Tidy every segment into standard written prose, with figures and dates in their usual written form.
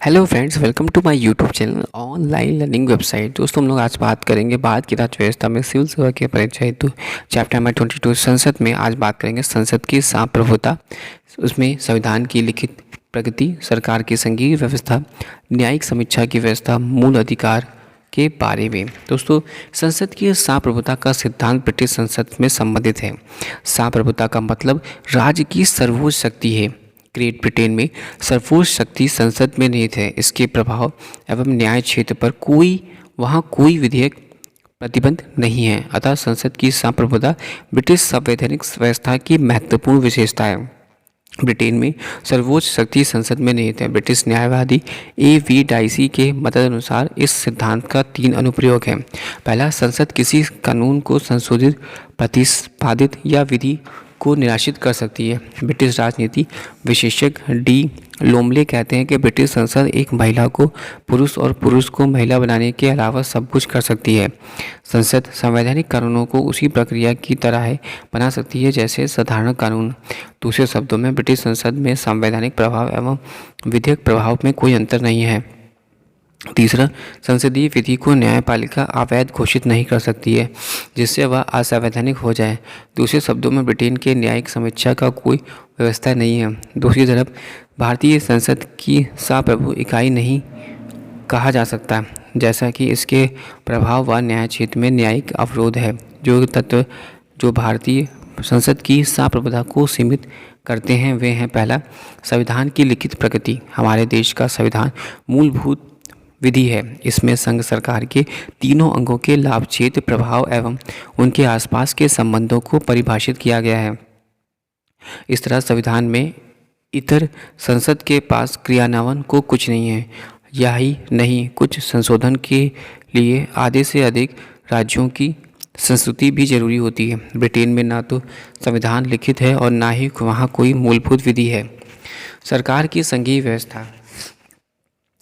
Hello friends, welcome to my YouTube channel online learning website. दोस्तों, हम लोग आज बात करेंगे भारत की राज्य व्यवस्था में सिविल सेवा के परीक्षा हेतु चैप्टर नंबर 22 संसद में। आज बात करेंगे संसद की संप्रभुता, उसमें संविधान की लिखित प्रगति, सरकार की संघीय व्यवस्था, न्यायिक समीक्षा की व्यवस्था, मूल अधिकार के बारे में। दोस्तों, संसद की संप्रभुता का सिद्धांत ब्रिटिश संसद में संबंधित है। संप्रभुता का मतलब राज्य की सर्वोच्च शक्ति है। ग्रेट ब्रिटेन में सर्वोच्च शक्ति संसद में निहित है। इसके प्रभाव एवं न्याय क्षेत्र पर वहाँ कोई विधेयक प्रतिबंध नहीं है। अतः संसद की संप्रभुता ब्रिटिश संवैधानिक व्यवस्था की महत्वपूर्ण विशेषता है। ब्रिटेन में सर्वोच्च शक्ति संसद में निहित है। British न्यायवादी A.V. डाइसी के मतानुसार इस सिद्धांत का 3 अनुप्रयोग हैं। पहला, संसद किसी कानून को संशोधित, प्रतिपादित या विधि को निराशित कर सकती है। ब्रिटिश राजनीति विशेषज्ञ डी लोमले कहते हैं कि ब्रिटिश संसद एक महिला को पुरुष और पुरुष को महिला बनाने के अलावा सब कुछ कर सकती है। संसद संवैधानिक कानूनों को उसी प्रक्रिया की तरह है बना सकती है जैसे साधारण कानून। दूसरे शब्दों में, ब्रिटिश संसद में संवैधानिक प्रभाव एवं विधेयक प्रभाव में कोई अंतर नहीं है। तीसरा, संसदीय विधि को न्यायपालिका अवैध घोषित नहीं कर सकती है जिससे वह असंवैधानिक हो जाए। दूसरे शब्दों में, ब्रिटेन के न्यायिक समीक्षा का कोई व्यवस्था नहीं है। दूसरी तरफ, भारतीय संसद की संप्रभु इकाई नहीं कहा जा सकता, जैसा कि इसके प्रभाव व न्याय क्षेत्र में न्यायिक अवरोध है। जो तत्व जो भारतीय संसद की संप्रभुता को सीमित करते हैं वे हैं: पहला, संविधान की लिखित प्रगति। हमारे देश का संविधान मूलभूत विधि है। इसमें संघ सरकार के तीनों अंगों के लाभ, क्षेत्र, प्रभाव एवं उनके आसपास के संबंधों को परिभाषित किया गया है। इस तरह संविधान में इतर संसद के पास क्रियान्वयन को कुछ नहीं है। यही नहीं, कुछ संशोधन के लिए आधे से अधिक राज्यों की संस्तुति भी जरूरी होती है। ब्रिटेन में ना तो संविधान लिखित है और ना ही वहाँ कोई मूलभूत विधि है। सरकार की संघीय व्यवस्था।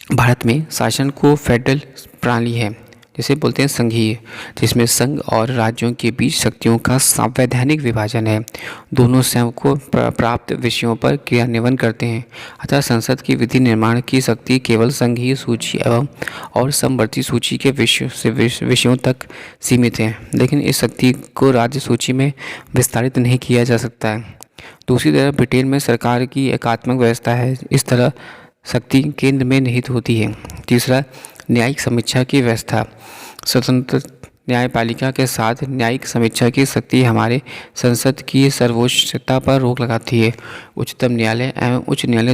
भारत में शासन को फेडरल प्रणाली है, जिसे बोलते हैं संघीय, जिसमें संघ और राज्यों के बीच शक्तियों का संवैधानिक विभाजन है। दोनों स्वयं को प्राप्त विषयों पर क्रियान्वयन करते हैं। अतः संसद की विधि निर्माण की शक्ति केवल संघीय सूची एवं और समवर्ती सूची के विषयों तक सीमित है, लेकिन इस शक्ति को राज्य सूची में विस्तारित नहीं किया जा सकता है। दूसरी तरफ ब्रिटेन में सरकार की एकात्मक व्यवस्था है। इस तरह शक्ति केंद्र में निहित होती है। तीसरा, न्यायिक समीक्षा की व्यवस्था। स्वतंत्र न्यायपालिका के साथ न्यायिक समीक्षा की शक्ति हमारे संसद की सर्वोच्चता पर रोक लगाती है। उच्चतम न्यायालय एवं उच्च न्यायालय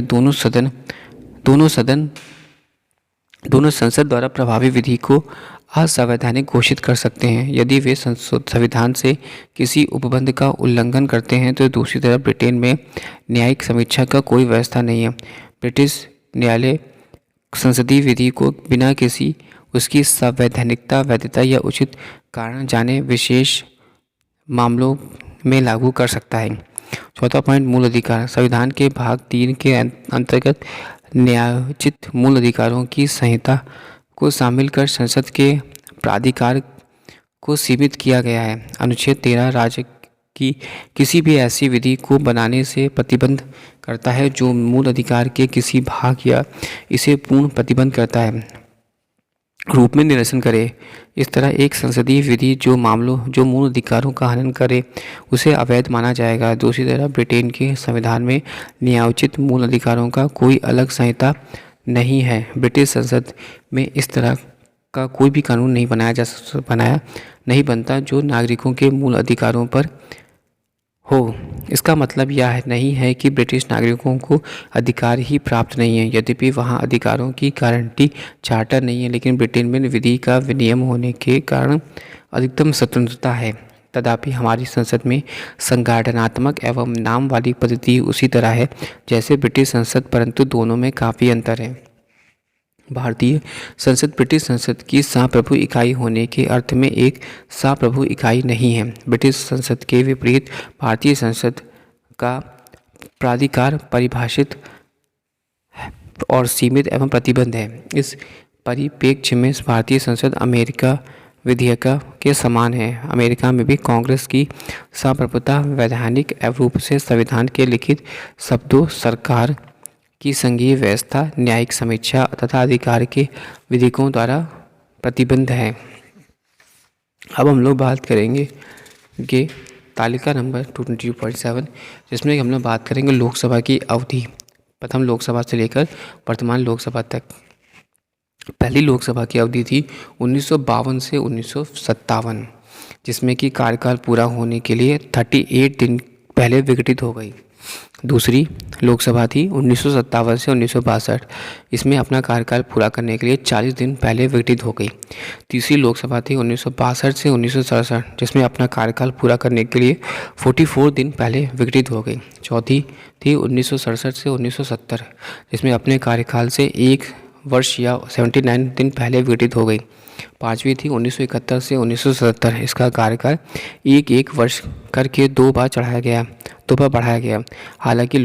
दोनों संसद द्वारा प्रभावी विधि को असंवैधानिक घोषित कर सकते हैं यदि वे संविधान से किसी उपबंध का उल्लंघन करते हैं। तो दूसरी तरफ ब्रिटेन में न्यायिक समीक्षा का कोई व्यवस्था नहीं है। ब्रिटिश न्यायालय संसदीय विधि को बिना किसी उसकी संवैधानिकता, वैधता या उचित कारण जाने विशेष मामलों में लागू कर सकता है। चौथा पॉइंट, मूल अधिकार। संविधान के भाग 3 के अंतर्गत न्यायोचित मूल अधिकारों की संहिता को शामिल कर संसद के प्राधिकार को सीमित किया गया है। अनुच्छेद 13 राज्य की किसी भी ऐसी विधि को बनाने से प्रतिबंध करता है जो मूल अधिकार के किसी भाग या इसे पूर्ण प्रतिबंध करता है रूप में निरसन करे। इस तरह एक संसदीय विधि जो मूल अधिकारों का हनन करे उसे अवैध माना जाएगा। दूसरी तरफ ब्रिटेन के संविधान में न्यायोचित मूल अधिकारों का कोई अलग संहिता नहीं है। ब्रिटिश संसद में इस तरह का कोई भी कानून नहीं बनाया नहीं बनता जो नागरिकों के मूल अधिकारों पर हो। इसका मतलब यह नहीं है कि ब्रिटिश नागरिकों को अधिकार ही प्राप्त नहीं है। यद्यपि वहाँ अधिकारों की गारंटी चार्टर नहीं है, लेकिन ब्रिटेन में विधि का विनियम होने के कारण अधिकतम स्वतंत्रता है। तथापि हमारी संसद में संगठनात्मक एवं नाम वाली पद्धति उसी तरह है जैसे ब्रिटिश संसद, परंतु दोनों में काफ़ी अंतर है। भारतीय संसद ब्रिटिश संसद की संप्रभु इकाई होने के अर्थ में एक संप्रभु इकाई नहीं है। ब्रिटिश संसद के विपरीत भारतीय संसद का प्राधिकार परिभाषित और सीमित एवं प्रतिबंध है। इस परिप्रेक्ष्य में भारतीय संसद अमेरिका विधेयक के समान है। अमेरिका में भी कांग्रेस की संप्रभुता वैधानिक रूप से संविधान के लिखित शब्दों सरकार की संघीय व्यवस्था न्यायिक समीक्षा तथा अधिकार के विधिकों द्वारा प्रतिबंध है। अब हम लोग बात करेंगे कि तालिका नंबर 222.7, जिसमें हम लोग बात करेंगे लोकसभा की अवधि, प्रथम लोकसभा से लेकर वर्तमान लोकसभा तक। पहली लोकसभा की अवधि थी 1952 से 1957, जिसमें कि कार्यकाल पूरा होने के लिए 38 दिन पहले विघटित हो गई। दूसरी लोकसभा थी 1957 से 1962, इसमें अपना कार्यकाल पूरा करने के लिए 40 दिन पहले विघटित हो गई। तीसरी लोकसभा थी 1962 से 1967, जिसमें अपना कार्यकाल पूरा करने के लिए 44 दिन पहले विघटित हो गई। चौथी थी 1967 से 1970, जिसमें अपने कार्यकाल से 1 वर्ष या 79 दिन पहले विघटित हो गई। पाँचवीं थी 1971 से 1977, इसका कार्यकाल एक वर्ष करके 2 बार बढ़ाया गया। हालांकि